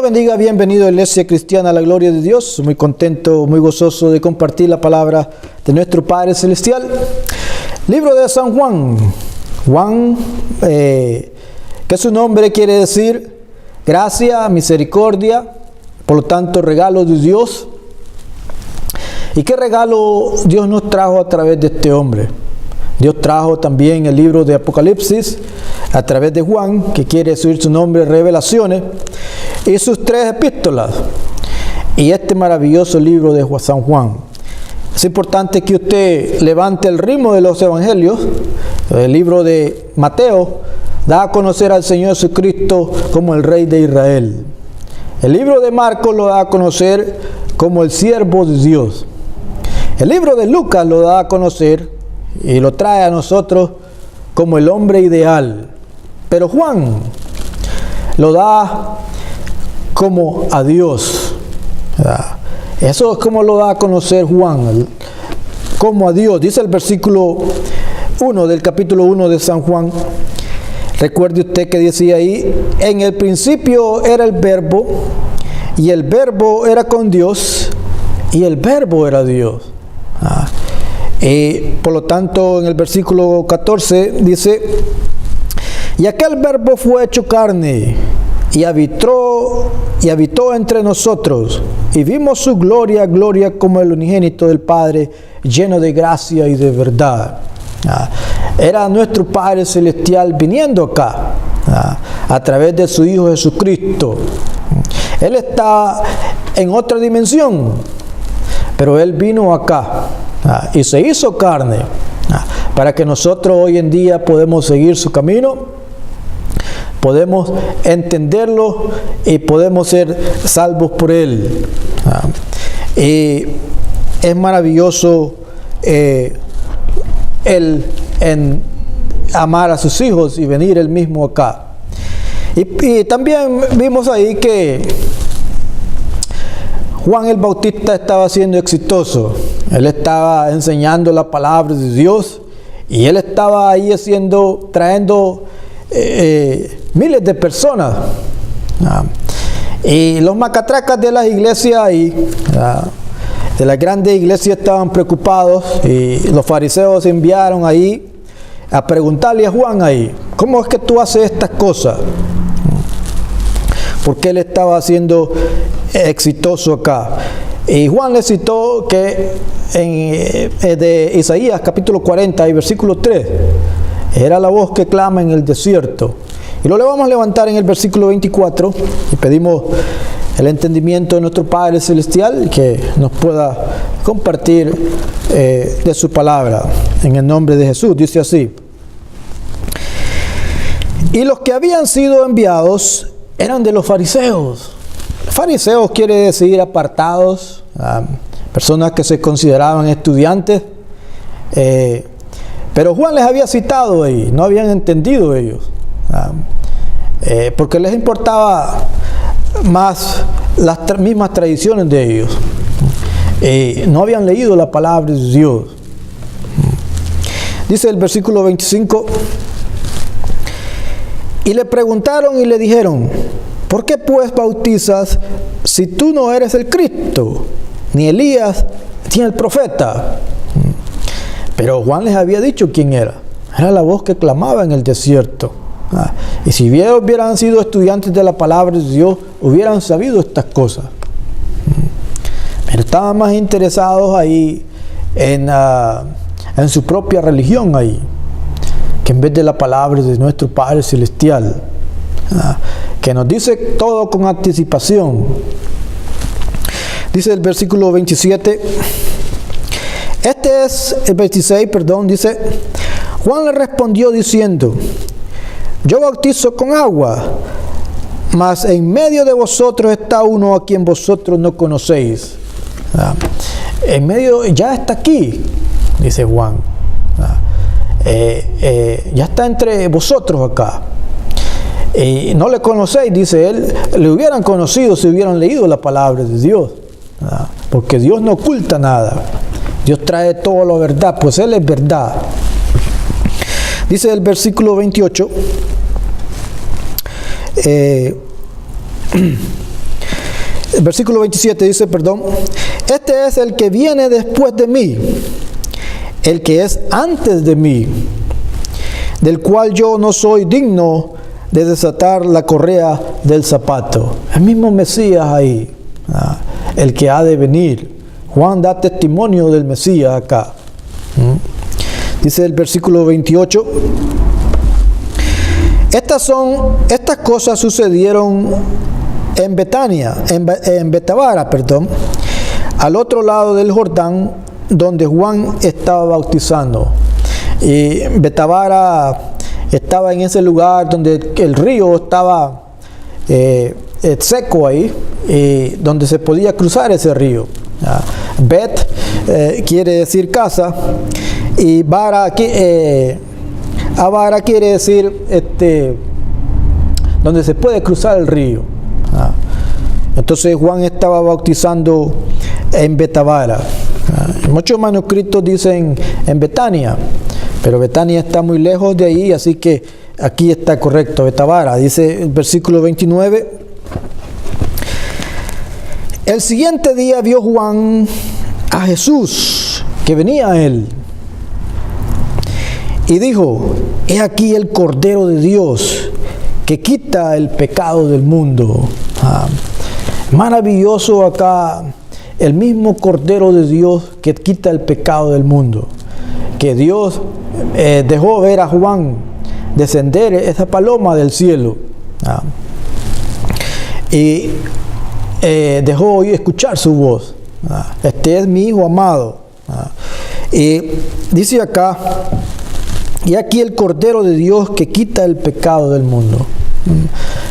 bendiga, bienvenido a la Iglesia Cristiana, a la gloria de Dios. Muy contento, muy gozoso de compartir la palabra de nuestro Padre Celestial. Libro de San Juan. Juan, que su nombre quiere decir gracia, misericordia, por lo tanto regalo de Dios. ¿Y qué regalo Dios nos trajo a través de este hombre? Dios trajo también el libro de Apocalipsis a través de Juan, que quiere decir su nombre, Revelaciones, y sus 3 epístolas, y este maravilloso libro de San Juan. Es importante que usted levante el ritmo de los evangelios. El libro de Mateo da a conocer al Señor Jesucristo como el Rey de Israel. El libro de Marcos lo da a conocer como el siervo de Dios. El libro de Lucas lo da a conocer y lo trae a nosotros como el hombre ideal. Pero Juan lo da como a Dios. Eso es como lo da a conocer Juan, como a Dios. Dice el versículo 1 del capítulo 1 de San Juan. Recuerde usted que decía ahí: en el principio era el Verbo, y el Verbo era con Dios, y el Verbo era Dios. Por lo tanto, en el versículo 14 dice: y aquel Verbo fue hecho carne, y habitó entre nosotros, y vimos su gloria, gloria como el unigénito del Padre, lleno de gracia y de verdad. Era nuestro Padre Celestial viniendo acá, a través de su Hijo Jesucristo. Él está en otra dimensión, pero Él vino acá y se hizo carne, para que nosotros hoy en día podemos seguir su camino, podemos entenderlo y podemos ser salvos por Él. Y es maravilloso Él en amar a sus hijos y venir Él mismo acá. Y también vimos ahí que Juan el Bautista estaba siendo exitoso. Él estaba enseñando la palabra de Dios, y él estaba ahí trayendo miles de personas. Y los macatracas de las iglesias de las grandes iglesias estaban preocupados, y los fariseos enviaron ahí a preguntarle a Juan ahí: ¿cómo es que tú haces estas cosas? Porque él estaba siendo exitoso acá. Y Juan le citó que de Isaías capítulo 40 y versículo 3, era la voz que clama en el desierto. Y lo le vamos a levantar en el versículo 24 y pedimos el entendimiento de nuestro Padre Celestial, que nos pueda compartir de su palabra en el nombre de Jesús. Dice así: y los que habían sido enviados eran de los fariseos. Fariseos quiere decir apartados, personas que se consideraban estudiantes, pero Juan les había citado ahí, no habían entendido ellos, porque les importaba más las mismas tradiciones de ellos, no habían leído la palabra de Dios. Dice el versículo 25: y le preguntaron y le dijeron: ¿por qué pues bautizas si tú no eres el Cristo, ni Elías, ni el profeta? Pero Juan les había dicho quién era. Era la voz que clamaba en el desierto. Y si hubieran sido estudiantes de la palabra de Dios, hubieran sabido estas cosas. Pero estaban más interesados ahí en su propia religión ahí, que en vez de la palabra de nuestro Padre Celestial, que nos dice todo con anticipación. Dice el versículo 27, el 26, dice: Juan le respondió diciendo: yo bautizo con agua, mas en medio de vosotros está uno a quien vosotros no conocéis. En medio, ya está aquí, dice Juan. Ya está entre vosotros acá. Y no le conocéis, dice él. Le hubieran conocido si hubieran leído la palabra de Dios, porque Dios no oculta nada. Dios trae toda la verdad, pues Él es verdad. Dice el versículo 28: El versículo 27 dice, perdón, este es el que viene después de mí, el que es antes de mí, del cual yo no soy digno de desatar la correa del zapato. El mismo Mesías ahí, el que ha de venir. Juan da testimonio del Mesías acá. Dice el versículo 28, estas cosas sucedieron en Betania, en Betabara, perdón, al otro lado del Jordán, donde Juan estaba bautizando. Y Betabara estaba en ese lugar donde el río estaba seco ahí, donde se podía cruzar ese río. Bet quiere decir casa, y Bara, Abara quiere decir donde se puede cruzar el río. Entonces Juan estaba bautizando en Betabara. Muchos manuscritos dicen en Betania, pero Betania está muy lejos de ahí, así que aquí está correcto, Betabara. Dice el versículo 29, el siguiente día vio Juan a Jesús, que venía a él, y dijo, he aquí el Cordero de Dios, que quita el pecado del mundo. Maravilloso acá, el mismo Cordero de Dios que quita el pecado del mundo. Que Dios dejó ver a Juan descender esa paloma del cielo. Y dejó oír escuchar su voz. Este es mi Hijo amado. Y dice acá, y aquí el Cordero de Dios que quita el pecado del mundo.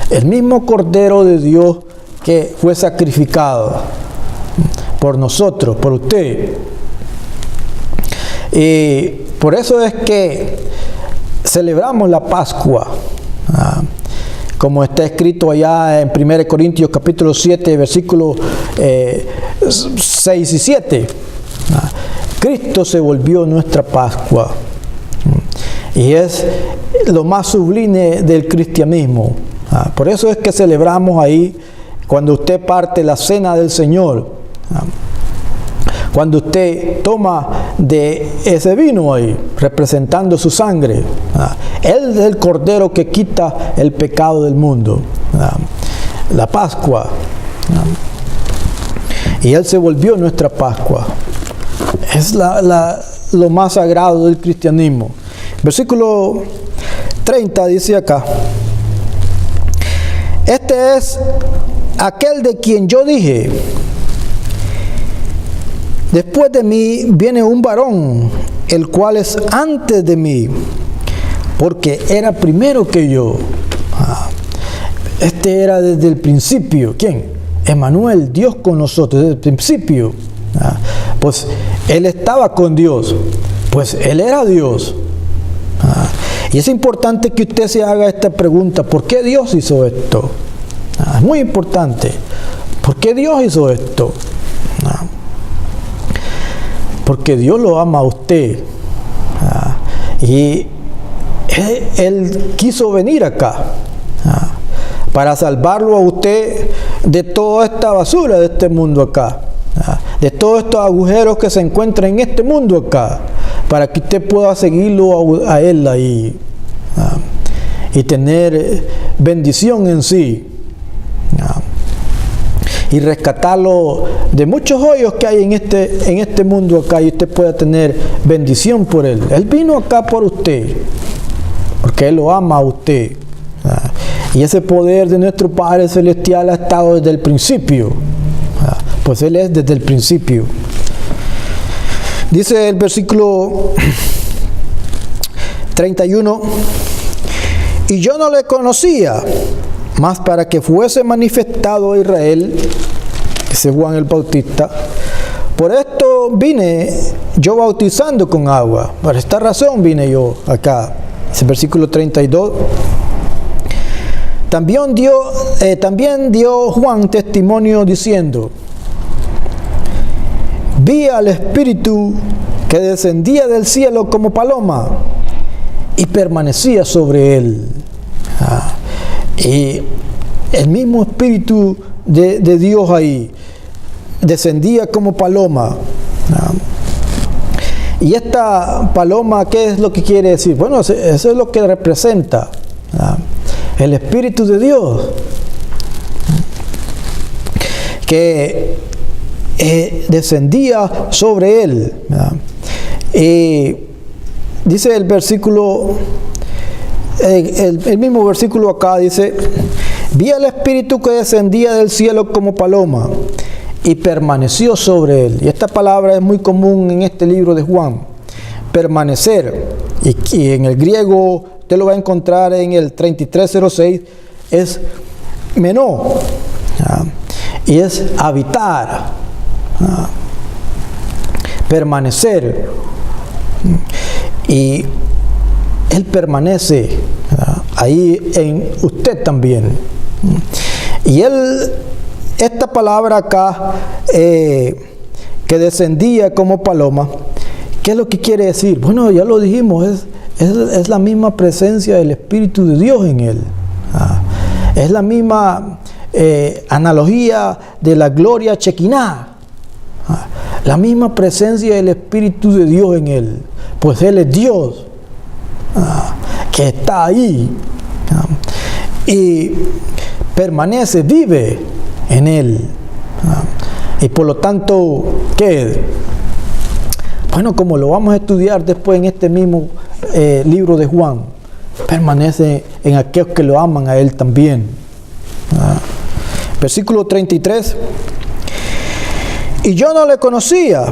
El mismo Cordero de Dios que fue sacrificado por nosotros, por usted. Y por eso es que celebramos la Pascua, como está escrito allá en 1 Corintios capítulo 7, versículos 6 y 7. Cristo se volvió nuestra Pascua. Y es lo más sublime del cristianismo. Por eso es que celebramos ahí, cuando usted parte la cena del Señor, cuando usted toma de ese vino ahí, representando su sangre. Él es el Cordero que quita el pecado del mundo. La Pascua. Y Él se volvió nuestra Pascua. Es lo más sagrado del cristianismo. Versículo 30 dice acá, este es aquel de quien yo dije, después de mí viene un varón, el cual es antes de mí, porque era primero que yo. Este era desde el principio. ¿Quién? Emmanuel, Dios con nosotros, desde el principio. Pues Él estaba con Dios, pues Él era Dios. Y es importante que usted se haga esta pregunta, ¿por qué Dios hizo esto? Es muy importante. ¿Por qué Dios hizo esto? Porque Dios lo ama a usted. Y Él quiso venir acá para salvarlo a usted de toda esta basura de este mundo acá, de todos estos agujeros que se encuentran en este mundo acá, para que usted pueda seguirlo a Él ahí y tener bendición en sí. Y rescatarlo de muchos hoyos que hay en este mundo acá, y usted pueda tener bendición por Él. Él vino acá por usted, porque Él lo ama a usted. Y ese poder de nuestro Padre Celestial ha estado desde el principio. Pues Él es desde el principio. Dice el versículo 31, y yo no le conocía, mas para que fuese manifestado a Israel, dice Juan el Bautista, por esto vine yo bautizando con agua. Por esta razón vine yo acá. Ese versículo 32. También dio Juan testimonio diciendo, vi al Espíritu que descendía del cielo como paloma y permanecía sobre él. Y el mismo Espíritu de Dios ahí. Descendía como paloma. Y esta paloma, ¿qué es lo que quiere decir? Bueno, eso es lo que representa el Espíritu de Dios, que descendía sobre él. Dice el versículo, el mismo versículo acá dice: vi al Espíritu que descendía del cielo como paloma y permaneció sobre él. Y esta palabra es muy común en este libro de Juan, permanecer. Y en el griego usted lo va a encontrar en el 3306, es menó, y es habitar, permanecer. Y Él permanece ahí en usted también. Y esta palabra acá, que descendía como paloma, ¿qué es lo que quiere decir? Bueno, ya lo dijimos, es la misma presencia del Espíritu de Dios en Él. Es la misma analogía de la gloria Chequiná. La misma presencia del Espíritu de Dios en Él. Pues Él es Dios, que está ahí. Y permanece, vive en Él. Y por lo tanto, ¿qué es? Bueno, como lo vamos a estudiar después en este mismo libro de Juan, permanece en aquellos que lo aman a Él también. Versículo 33. Y yo no le conocía,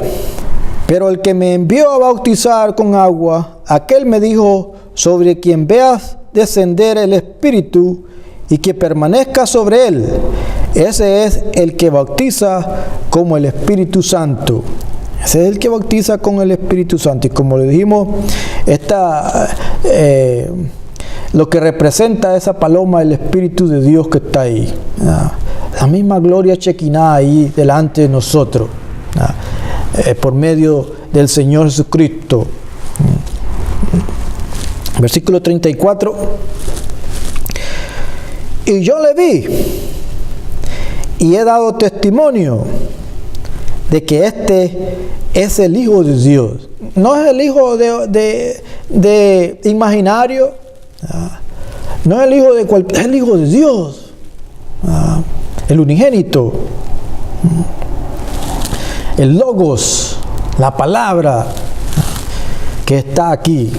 pero el que me envió a bautizar con agua, aquel me dijo: sobre quien veas descender el Espíritu y que permanezca sobre él, ese es el que bautiza como el Espíritu Santo. Ese es el que bautiza con el Espíritu Santo. Y como le dijimos, lo que representa esa paloma, el Espíritu de Dios que está ahí. La misma gloria Chequiná ahí delante de nosotros, por medio del Señor Jesucristo. Versículo 34. Y yo le vi y he dado testimonio de que este es el Hijo de Dios. No es el Hijo de imaginario, no es el Hijo de cualquier, es el Hijo de Dios, el unigénito, el Logos, la palabra que está aquí.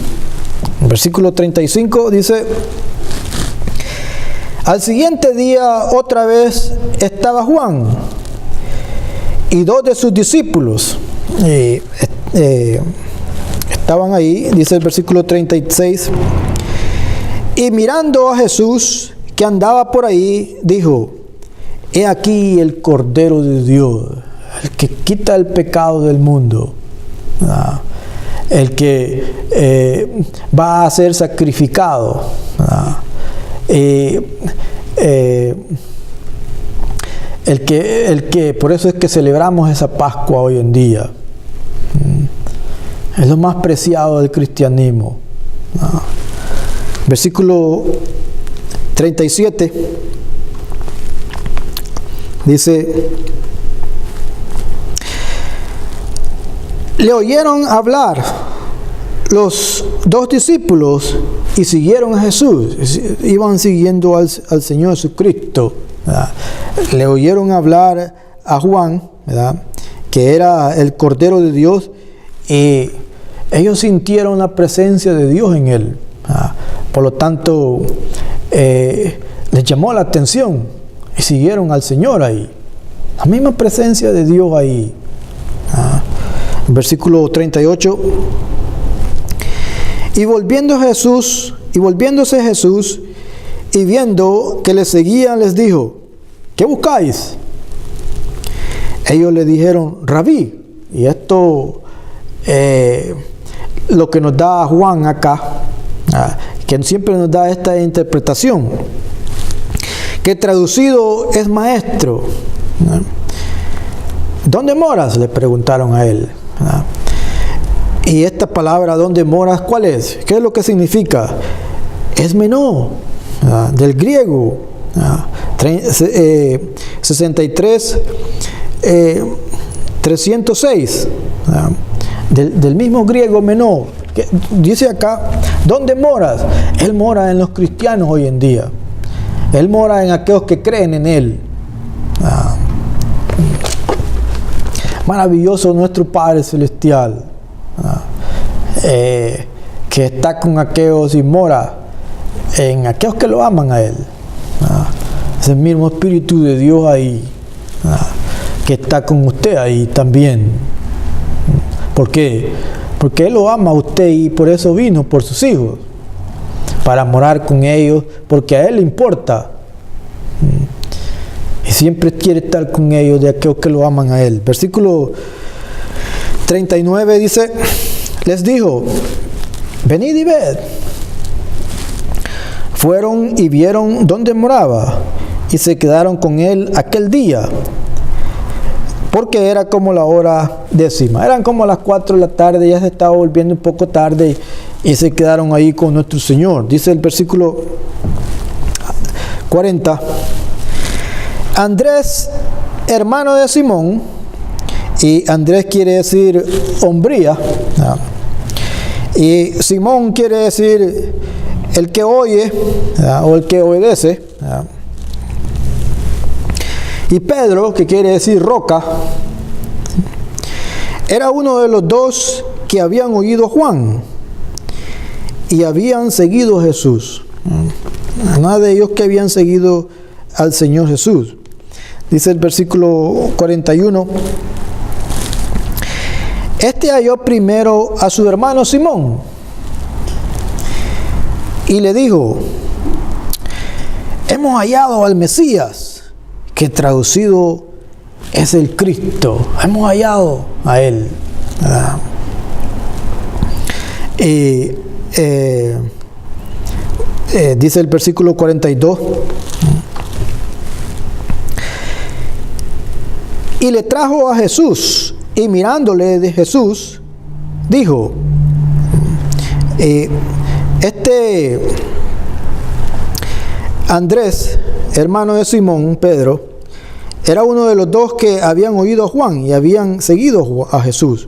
En versículo 35 dice: al siguiente día otra vez estaba Juan y dos de sus discípulos estaban ahí, dice el versículo 36, y mirando a Jesús que andaba por ahí, dijo: he aquí el Cordero de Dios, el que quita el pecado del mundo, el que va a ser sacrificado, el que por eso es que celebramos esa Pascua hoy en día. Es lo más preciado del cristianismo. Versículo 37 dice: le oyeron hablar los dos discípulos y siguieron a Jesús. Iban siguiendo al Señor Jesucristo, ¿verdad? Le oyeron hablar a Juan, ¿verdad?, que era el Cordero de Dios, y ellos sintieron la presencia de Dios en él, ¿verdad? Por lo tanto, les llamó la atención y siguieron al Señor ahí. La misma presencia de Dios ahí. Versículo 38. Y volviéndose Jesús y viendo que le seguían, les dijo: ¿qué buscáis? Ellos le dijeron: Rabí. Y esto lo que nos da Juan acá, que siempre nos da esta interpretación, que traducido es maestro. ¿Dónde moras?, le preguntaron a él. Y esta palabra, ¿dónde moras?, ¿cuál es? ¿Qué es lo que significa? Es menó, del griego. 63, 306, del mismo griego menor, que dice acá, ¿dónde moras? Él mora en los cristianos hoy en día. Él mora en aquellos que creen en Él. Maravilloso nuestro Padre Celestial, que está con aquellos y mora en aquellos que lo aman a Él. Es el mismo Espíritu de Dios ahí, que está con usted ahí también. ¿Por qué? Porque Él lo ama a usted y por eso vino por sus hijos, para morar con ellos, porque a Él le importa. Y siempre quiere estar con ellos, de aquellos que lo aman a Él. Versículo 39 dice, les dijo, venid y ved. Fueron y vieron dónde moraba, y se quedaron con Él aquel día, porque era como la hora 10. Eran como las 4 de la tarde, ya se estaba volviendo un poco tarde, y se quedaron ahí con nuestro Señor. Dice el versículo 40, Andrés, hermano de Simón, y Andrés quiere decir hombría, y Simón quiere decir el que oye, o el que obedece, y Pedro, que quiere decir roca, era uno de los dos que habían oído a Juan y habían seguido a Jesús. Nada de ellos que habían seguido al Señor Jesús. Dice el versículo 41, este halló primero a su hermano Simón y le dijo, hemos hallado al Mesías, que traducido es el Cristo. Hemos hallado a Él. Dice el versículo 42, y le trajo a Jesús, y mirándole de Jesús, dijo, Andrés, hermano de Simón, Pedro, era uno de los dos que habían oído a Juan y habían seguido a Jesús.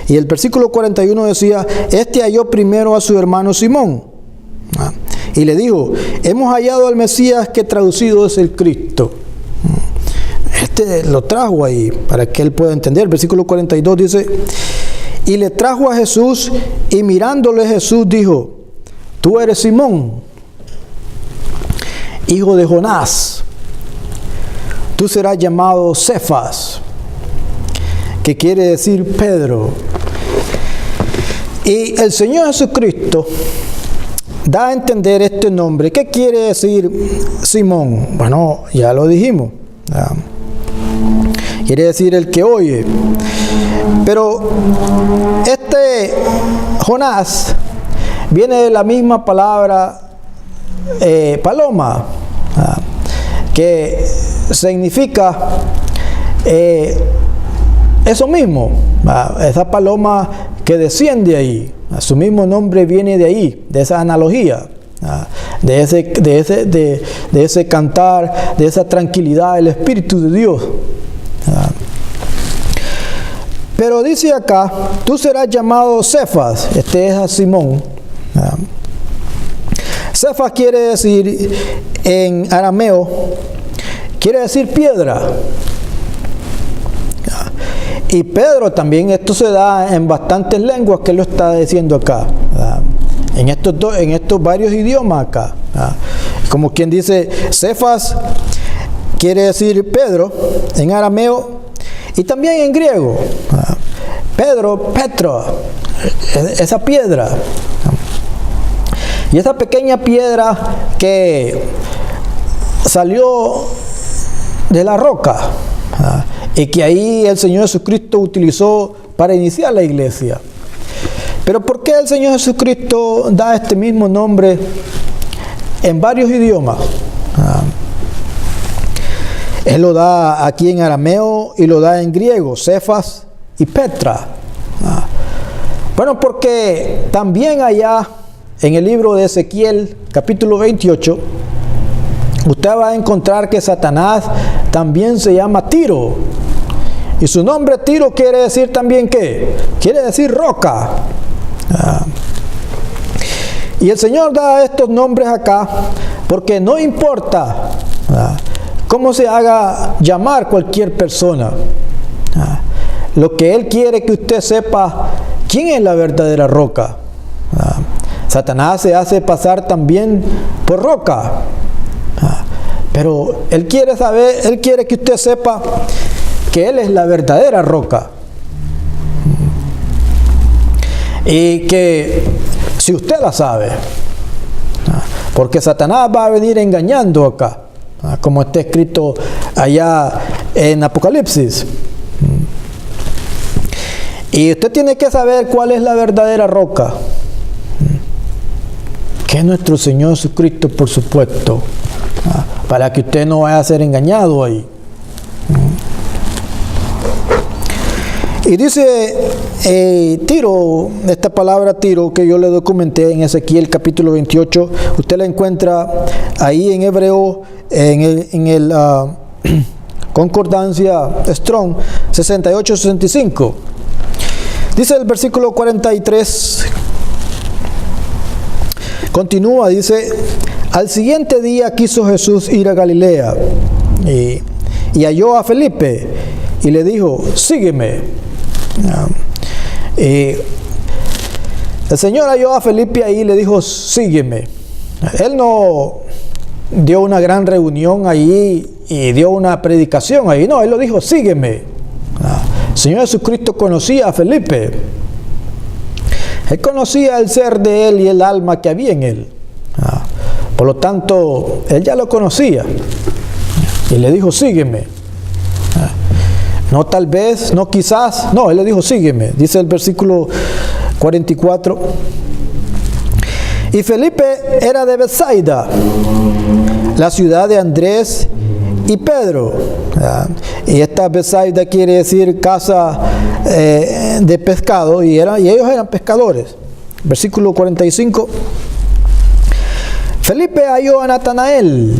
Y el versículo 41 decía, este halló primero a su hermano Simón y le dijo, hemos hallado al Mesías, que traducido es el Cristo. Lo trajo ahí para que él pueda entender. El versículo 42 dice, y le trajo a Jesús, y mirándole Jesús dijo, tú eres Simón, hijo de Jonás, tú serás llamado Cefas, que quiere decir Pedro. Y el Señor Jesucristo da a entender este nombre. ¿Qué quiere decir Simón? Bueno, ya lo dijimos. Quiere decir el que oye. Pero este Jonás viene de la misma palabra paloma, que significa eso mismo, esa paloma que desciende ahí. Su mismo nombre viene de ahí, de esa analogía, de ese cantar, de esa tranquilidad, el Espíritu de Dios. Pero dice acá, tú serás llamado Cefas, este es a Simón. Cefas quiere decir, en arameo, quiere decir piedra. Y Pedro también, esto se da en bastantes lenguas que lo está diciendo acá. En estos varios idiomas acá. Como quien dice, Cefas quiere decir Pedro en arameo y también en griego. Pedro, Petro, esa piedra. Y esa pequeña piedra que salió de la roca, y que ahí el Señor Jesucristo utilizó para iniciar la iglesia. Pero ¿por qué el Señor Jesucristo da este mismo nombre en varios idiomas? Él lo da aquí en arameo y lo da en griego, Cefas y Petra. Bueno, porque también allá en el libro de Ezequiel, capítulo 28, usted va a encontrar que Satanás también se llama Tiro. Y su nombre Tiro quiere decir también ¿qué? Quiere decir roca. Y el Señor da estos nombres acá porque no importa cómo se haga llamar cualquier persona. Lo que Él quiere que usted sepa quién es la verdadera roca. Satanás se hace pasar también por roca. Pero Él quiere saber, Él quiere que usted sepa que Él es la verdadera roca. Y que si usted la sabe, porque Satanás va a venir engañando acá, como está escrito allá en Apocalipsis. Y usted tiene que saber cuál es la verdadera roca, que es nuestro Señor Jesucristo, por supuesto, para que usted no vaya a ser engañado ahí. Y dice Tiro, esta palabra Tiro que yo le documenté en Ezequiel capítulo 28, usted la encuentra ahí en hebreo, en el concordancia Strong 68-65. Dice el versículo 43, continúa, dice: al siguiente día quiso Jesús ir a Galilea y halló a Felipe y le dijo: sígueme. El Señor halló a Felipe ahí y le dijo: sígueme. Él no dio una gran reunión ahí y dio una predicación ahí, no, Él lo dijo: sígueme. El Señor Jesucristo conocía a Felipe. Él conocía el ser de él y el alma que había en él. Por lo tanto, Él ya lo conocía y le dijo: sígueme. No tal vez, no quizás, no, Él le dijo: sígueme. Dice el versículo 44. Y Felipe era de Betsaida, la ciudad de Andrés y Pedro. Y esta Betsaida quiere decir casa de pescado, y ellos eran pescadores. Versículo 45. Felipe halló a Natanael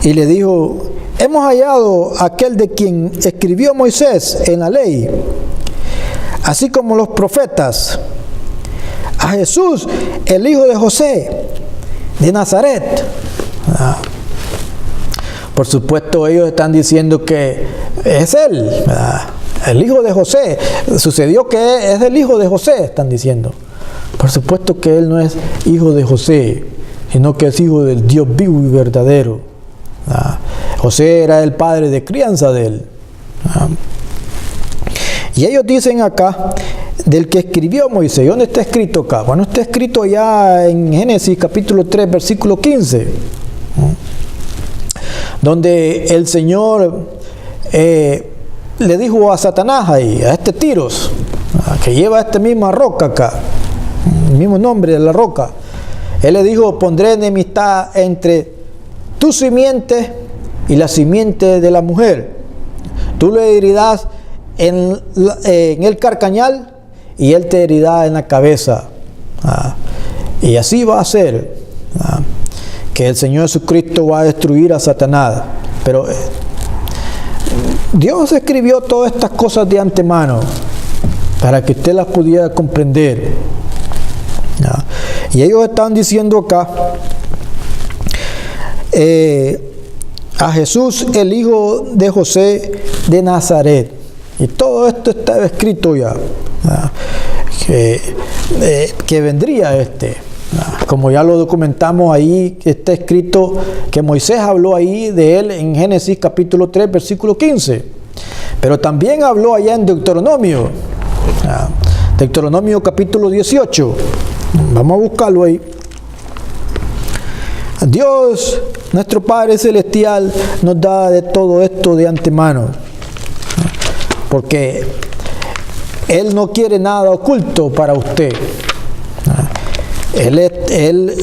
y le dijo: hemos hallado a aquel de quien escribió Moisés en la ley, así como los profetas, a Jesús, el hijo de José, de Nazaret. Por supuesto, ellos están diciendo que es él, el hijo de José. Sucedió que es el hijo de José, están diciendo. Por supuesto que él no es hijo de José, sino que es hijo del Dios vivo y verdadero. José era el padre de crianza de él. Y ellos dicen acá del que escribió Moisés. ¿Dónde está escrito acá? Bueno, está escrito ya en Génesis capítulo 3 versículo 15, donde el Señor le dijo a Satanás ahí, a este Tiros, que lleva esta misma roca acá, el mismo nombre de la roca. Él le dijo: pondré enemistad entre tu simiente y la simiente de la mujer. Tú le herirás en el carcañal y él te herirá en la cabeza. Y así va a ser, que el Señor Jesucristo va a destruir a Satanás. Pero Dios escribió todas estas cosas de antemano para que usted las pudiera comprender. Y ellos están diciendo acá a Jesús, el hijo de José de Nazaret. Y todo esto está escrito ya, que vendría como ya lo documentamos ahí, está escrito que Moisés habló ahí de él en Génesis capítulo 3 versículo 15, pero también habló allá en Deuteronomio, Deuteronomio capítulo 18. Vamos a buscarlo ahí. Dios, nuestro Padre Celestial, nos da de todo esto de antemano, porque Él no quiere nada oculto para usted. Él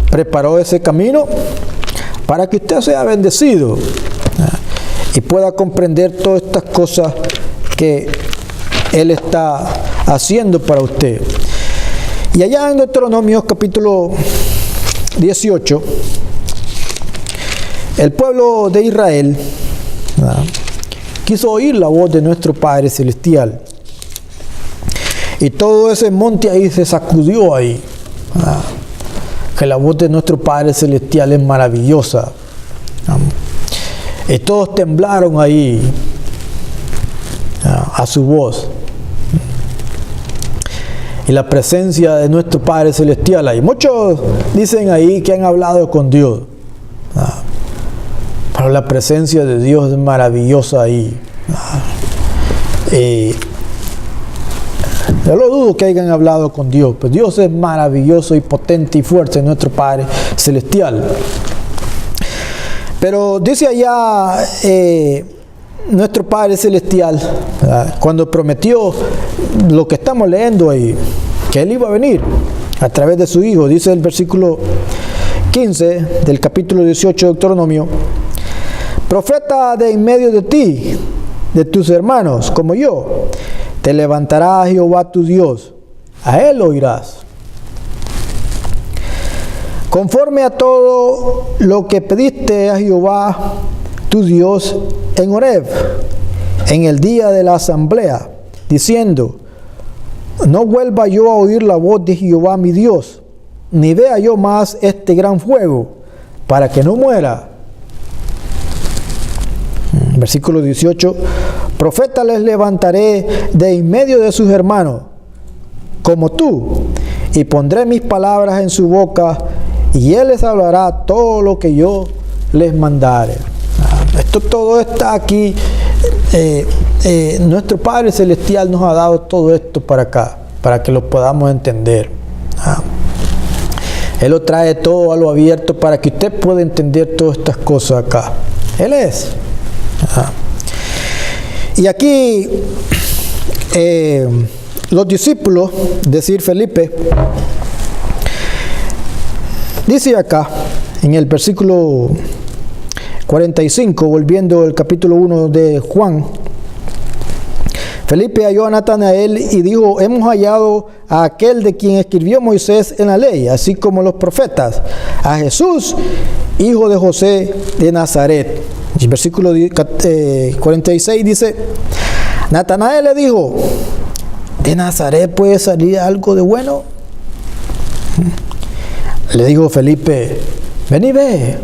preparó ese camino para que usted sea bendecido y pueda comprender todas estas cosas que Él está haciendo para usted. Y allá en Deuteronomio capítulo 18, El pueblo de Israel quiso oír la voz de nuestro Padre Celestial. Y todo ese monte ahí se sacudió ahí. Que la voz de nuestro Padre Celestial es maravillosa. Y todos temblaron ahí a su voz. Y la presencia de nuestro Padre Celestial ahí. Muchos dicen ahí que han hablado con Dios. Pero la presencia de Dios es maravillosa ahí. Yo lo dudo que hayan hablado con Dios, pues Dios es maravilloso y potente y fuerte, nuestro Padre Celestial. Pero dice allá nuestro Padre Celestial, cuando prometió lo que estamos leyendo ahí, que Él iba a venir a través de su Hijo, dice el versículo 15 del capítulo 18 de Deuteronomio: profeta de en medio de ti, de tus hermanos, como yo, te levantará Jehová tu Dios, a Él oirás. Conforme a todo lo que pediste a Jehová tu Dios en Horeb, en el día de la asamblea, diciendo: no vuelva yo a oír la voz de Jehová mi Dios, ni vea yo más este gran fuego, para que no muera. Versículo 18: profeta les levantaré de en medio de sus hermanos, como tú, y pondré mis palabras en su boca, y él les hablará todo lo que yo les mandare. Todo está aquí. Nuestro Padre Celestial nos ha dado todo esto para acá, para que lo podamos entender. Él lo trae todo a lo abierto para que usted pueda entender todas estas cosas acá. Él es. Y aquí los discípulos, decir Felipe, dice acá en el versículo 45, volviendo al capítulo 1 de Juan: Felipe halló a Natanael y dijo: hemos hallado a aquel de quien escribió Moisés en la ley, así como los profetas, a Jesús, hijo de José de Nazaret. Y el versículo 46 dice: Natanael le dijo: ¿de Nazaret puede salir algo de bueno? Le dijo Felipe: ven y ve.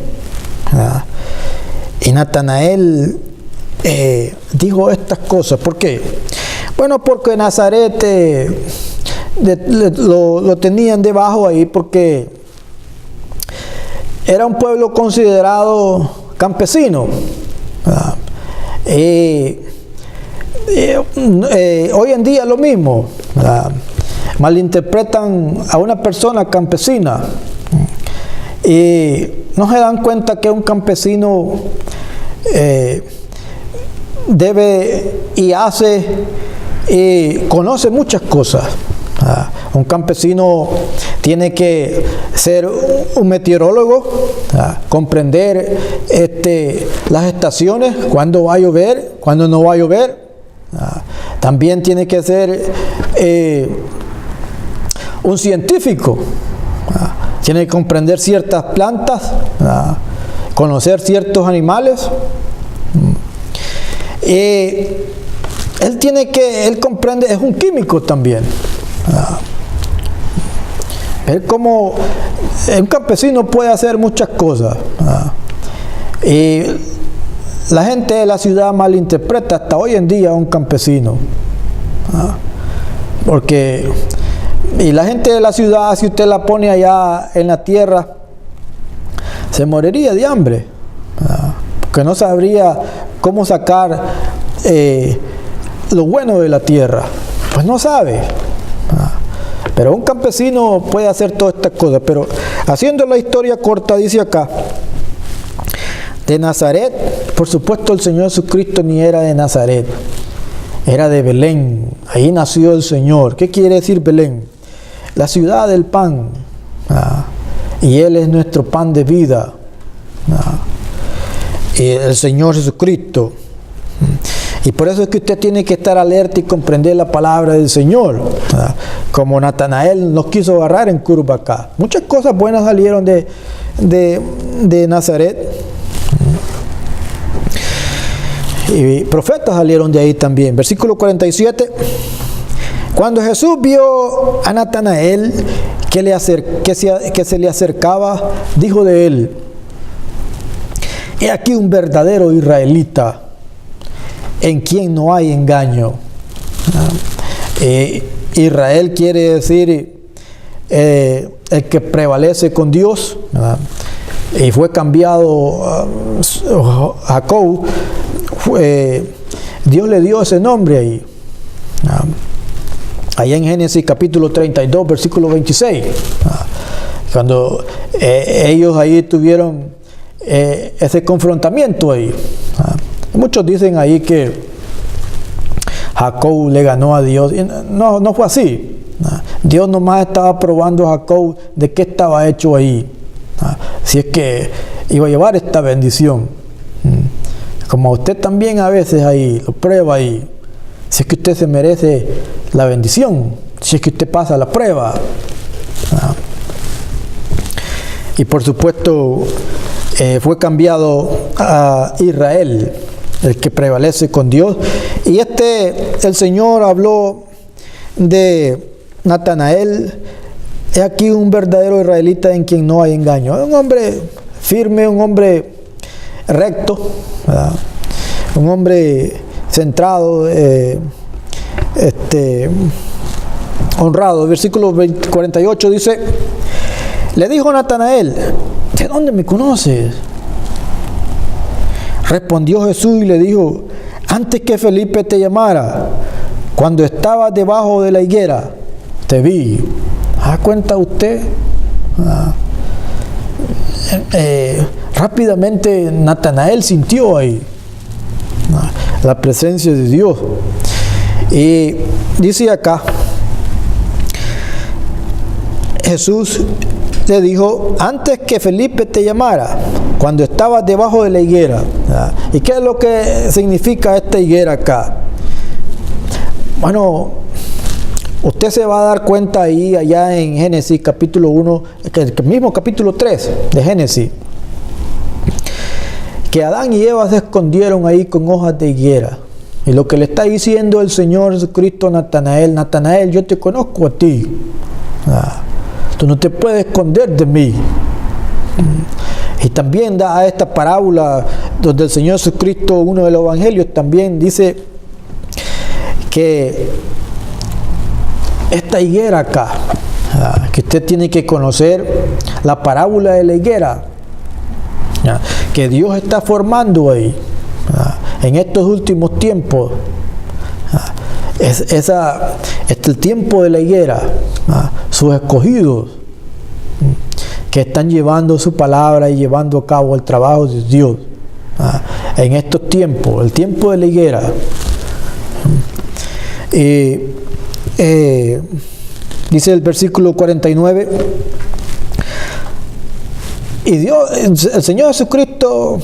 Y Natanael dijo estas cosas. ¿Por qué? Bueno, porque Nazaret lo tenían debajo ahí, porque era un pueblo considerado campesino. Hoy en día lo mismo. Malinterpretan a una persona campesina y no se dan cuenta que un campesino debe y hace y conoce muchas cosas. Un campesino tiene que ser un meteorólogo, comprender las estaciones, cuándo va a llover, cuándo no va a llover. También tiene que ser un científico. Tiene que comprender ciertas plantas, conocer ciertos animales. Él comprende, es un químico también. Él, como un campesino, puede hacer muchas cosas. Y la gente de la ciudad malinterpreta hasta hoy en día a un campesino. Porque y la gente de la ciudad, si usted la pone allá en la tierra, se moriría de hambre, porque no sabría cómo sacar lo bueno de la tierra, pues no sabe. Pero un campesino puede hacer todas estas cosas. Pero haciendo la historia corta, dice acá: de Nazaret, por supuesto el Señor Jesucristo ni era de Nazaret, era de Belén. Ahí nació el Señor. ¿Qué quiere decir Belén? La ciudad del pan. Y Él es nuestro pan de vida. Y el Señor Jesucristo. Y por eso es que usted tiene que estar alerta y comprender la palabra del Señor. Como Natanael nos quiso agarrar en curva acá. Muchas cosas buenas salieron de Nazaret. Y profetas salieron de ahí también. Versículo 47. Cuando Jesús vio a Natanael que se le acercaba, dijo de él: he aquí un verdadero israelita, en quien no hay engaño. Israel quiere decir el que prevalece con Dios, y fue cambiado Jacob. Dios le dio ese nombre ahí. Allá en Génesis capítulo 32, versículo 26. Cuando ellos ahí tuvieron ese confrontamiento ahí. Muchos dicen ahí que Jacob le ganó a Dios. No fue así. Dios nomás estaba probando a Jacob de qué estaba hecho ahí. Si es que iba a llevar esta bendición. Como usted también a veces ahí lo prueba ahí. Si es que usted se merece la bendición, si es que usted pasa la prueba. Y por supuesto fue cambiado a Israel, el que prevalece con Dios. Y el Señor habló de Natanael: he aquí un verdadero israelita en quien no hay engaño. Un hombre firme, un hombre recto, ¿verdad? Un hombre centrado, honrado. Versículo 48 dice: le dijo Natanael: ¿de dónde me conoces? Respondió Jesús y le dijo: antes que Felipe te llamara, cuando estabas debajo de la higuera, te vi. ¿Da cuenta usted? Rápidamente Natanael sintió ahí la presencia de Dios. Y dice acá, Jesús le dijo: antes que Felipe te llamara, cuando estabas debajo de la higuera. ¿Y qué es lo que significa esta higuera acá? Bueno, usted se va a dar cuenta ahí, allá en Génesis capítulo 1, el mismo capítulo 3 de Génesis, que Adán y Eva se escondieron ahí con hojas de higuera. Y lo que le está diciendo el Señor Jesucristo a Natanael: Natanael, yo te conozco a ti. Tú no te puedes esconder de mí. Y también da a esta parábola donde el Señor Jesucristo, uno de los evangelios, también dice que esta higuera acá, que usted tiene que conocer la parábola de la higuera, que Dios está formando ahí en estos últimos tiempos. Es el tiempo de la higuera, sus escogidos que están llevando su palabra y llevando a cabo el trabajo de Dios en estos tiempos, el tiempo de la higuera. Dice el versículo 49: y Dios, el Señor Jesucristo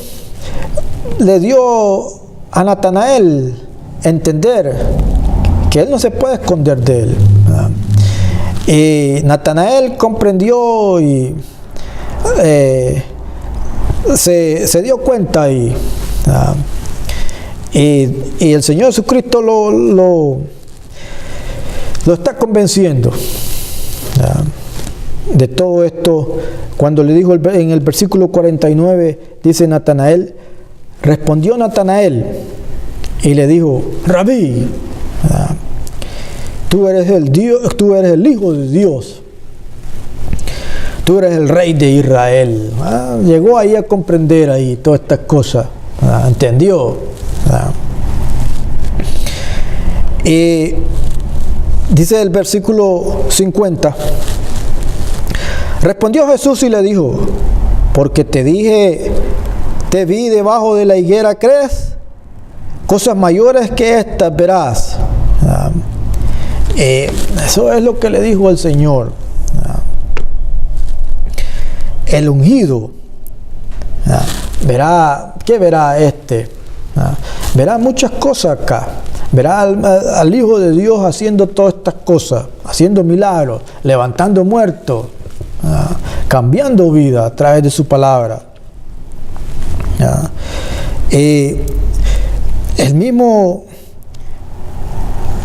le dio a Natanael entender que él no se puede esconder de él. Y Natanael comprendió y se dio cuenta ahí. Y el Señor Jesucristo lo está convenciendo de todo esto. Cuando le dijo en el versículo 49, dice Natanael: respondió Natanael y le dijo: Rabí, tú eres el Hijo de Dios, tú eres el Rey de Israel. Llegó ahí a comprender ahí todas estas cosas, entendió. Y dice el versículo 50: respondió Jesús y le dijo: porque te dije, te vi debajo de la higuera, ¿crees? Cosas mayores que estas verás. Eso es lo que le dijo el Señor. El ungido verá, ¿qué verá este? Verá muchas cosas acá. Verá al Hijo de Dios haciendo todas estas cosas, haciendo milagros, levantando muertos, cambiando vida a través de su palabra. el mismo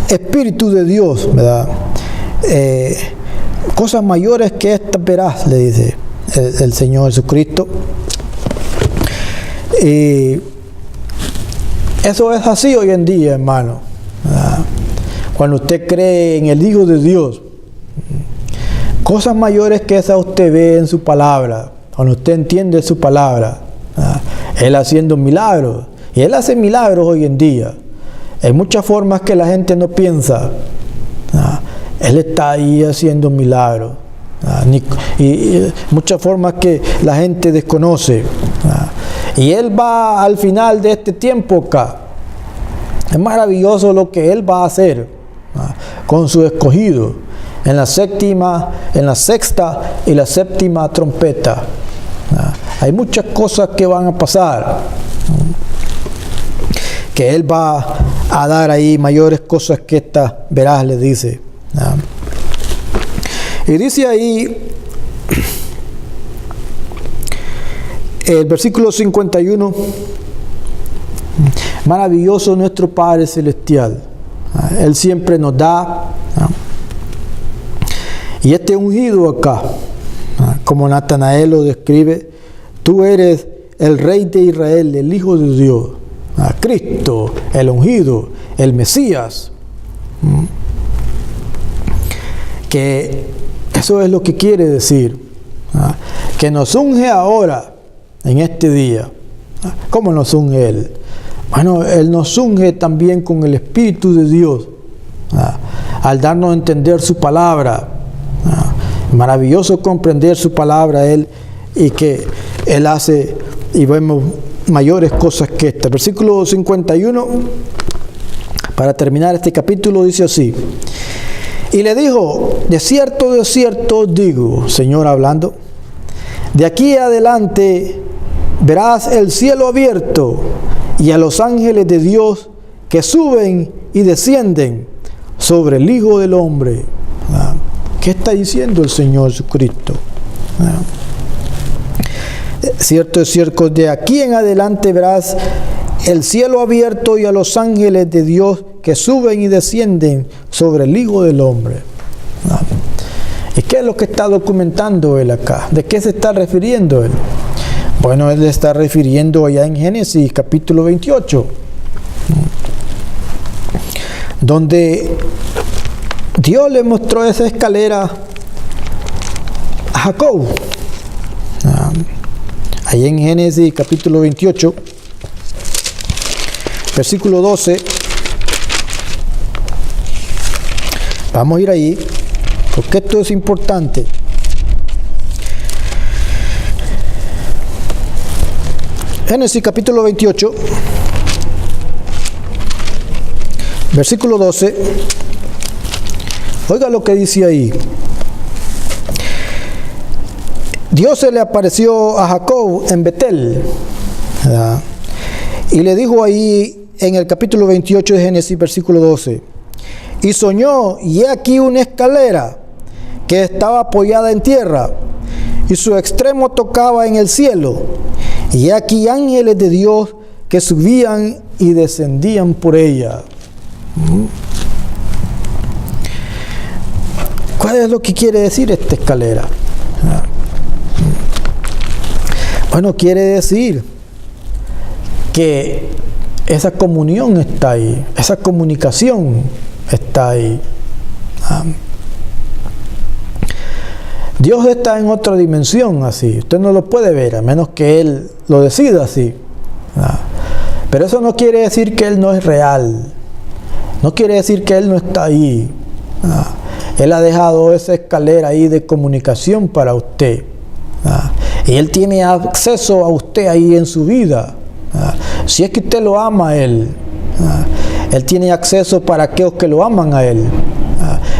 Espíritu de Dios, ¿verdad? Cosas mayores que estas verás, le dice el Señor Jesucristo. Y eso es así hoy en día, hermano, ¿verdad? Cuando usted cree en el Hijo de Dios, cosas mayores que esas usted ve en su palabra. Cuando usted entiende su palabra, ¿verdad? Él haciendo milagros. Y Él hace milagros hoy en día. Hay muchas formas que la gente no piensa. Él está ahí haciendo milagros. Y muchas formas que la gente desconoce. Y Él va al final de este tiempo acá. Es maravilloso lo que Él va a hacer con su escogido en la sexta y la séptima trompeta. Hay muchas cosas que van a pasar, que Él va a dar ahí mayores cosas que estas verás, le dice. Y dice ahí el versículo 51, maravilloso nuestro Padre Celestial. Él siempre nos da. Y este ungido acá, como Natanael lo describe, tú eres el Rey de Israel, el Hijo de Dios, Cristo, el ungido, el Mesías. Que eso es lo que quiere decir, que nos unge ahora, en este día. ¿Cómo nos unge Él? Bueno, Él nos unge también con el Espíritu de Dios, al darnos a entender su palabra. Maravilloso comprender su palabra Él, y que Él hace, y vemos mayores cosas que esta. Versículo 51, para terminar este capítulo, dice así: y le dijo, de cierto os digo, Señor hablando, de aquí adelante verás el cielo abierto y a los ángeles de Dios que suben y descienden sobre el Hijo del Hombre. ¿Qué está diciendo el Señor Jesucristo? Cierto es cierto, de aquí en adelante verás el cielo abierto y a los ángeles de Dios que suben y descienden sobre el Hijo del Hombre. ¿Y qué es lo que está documentando Él acá? ¿De qué se está refiriendo Él? Bueno, Él está refiriendo allá en Génesis capítulo 28, donde Dios le mostró esa escalera a Jacob. Ahí en Génesis capítulo 28, versículo 12. Vamos a ir ahí, porque esto es importante. Génesis capítulo 28, versículo 12. Oiga lo que dice ahí. Dios se le apareció a Jacob en Betel, ¿verdad? Y le dijo ahí en el capítulo 28 de Génesis, versículo 12: y soñó, y he aquí una escalera que estaba apoyada en tierra, y su extremo tocaba en el cielo, y he aquí ángeles de Dios que subían y descendían por ella. ¿Cuál es lo que quiere decir esta escalera? Bueno, quiere decir que esa comunión está ahí, esa comunicación está ahí. Dios está en otra dimensión así, usted no lo puede ver a menos que Él lo decida así. Pero eso no quiere decir que Él no es real, no quiere decir que Él no está ahí. Él ha dejado esa escalera ahí de comunicación para usted. Y Él tiene acceso a usted ahí en su vida. Si es que usted lo ama a Él, Él tiene acceso para aquellos que lo aman a Él.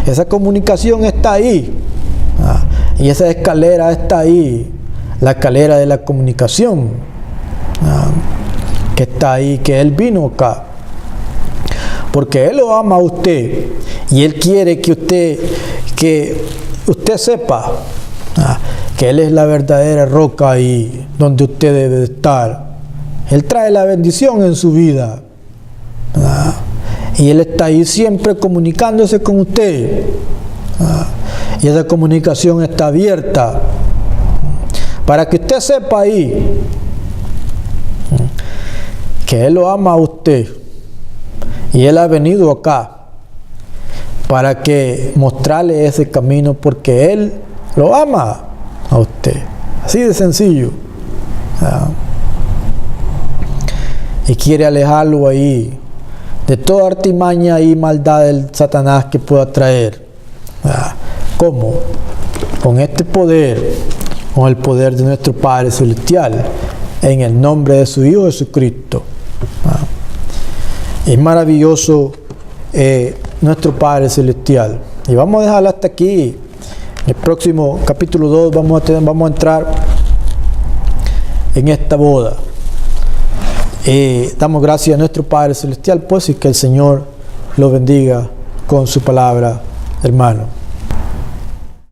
Esa comunicación está ahí. Y esa escalera está ahí. La escalera de la comunicación. Que está ahí, que Él vino acá. Porque Él lo ama a usted. Y Él quiere que usted sepa que Él es la verdadera roca ahí donde usted debe estar. Él trae la bendición en su vida. Y Él está ahí siempre comunicándose con usted. Y esa comunicación está abierta para que usted sepa ahí que Él lo ama a usted. Y Él ha venido acá para que mostrarle ese camino, porque Él lo ama a usted. Así de sencillo. Y quiere alejarlo ahí de toda artimaña y maldad del Satanás que pueda traer. ¿Cómo? Con este poder, con el poder de nuestro Padre Celestial, en el nombre de su Hijo Jesucristo. Es maravilloso nuestro Padre Celestial. Y vamos a dejarlo hasta aquí. En el próximo capítulo 2 vamos a entrar en esta boda. Damos gracias a nuestro Padre Celestial, pues, y que el Señor lo bendiga con su palabra, hermano.